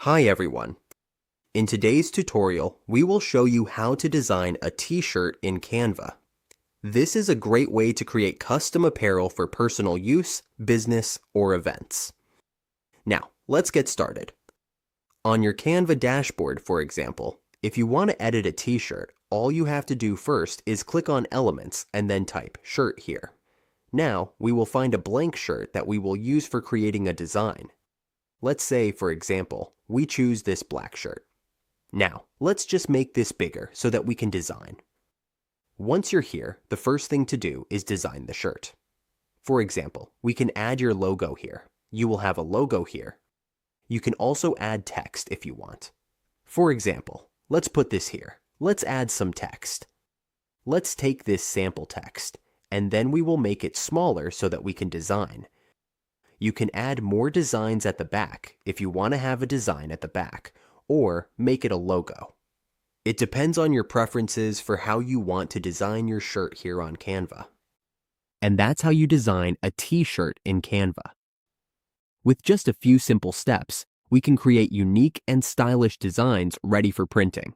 Hi everyone. In today's tutorial, we will show you how to design a t-shirt in Canva. This is a great way to create custom apparel for personal use, business, or events. Now, let's get started. On your Canva dashboard, for example, if you want to edit a t-shirt, all you have to do first is click on Elements and then type Shirt here. Now, we will find a blank shirt that we will use for creating a design. Let's say, for example, we choose this black shirt. Now, let's just make this bigger so that we can design. Once you're here, the first thing to do is design the shirt. For example, we can add your logo here. You will have a logo here. You can also add text if you want. For example, let's put this here. Let's add some text. Let's take this sample text, and then we will make it smaller so that we can design. You can add more designs at the back if you want to have a design at the back, or make it a logo. It depends on your preferences for how you want to design your shirt here on Canva. And that's how you design a t-shirt in Canva. With just a few simple steps, we can create unique and stylish designs ready for printing.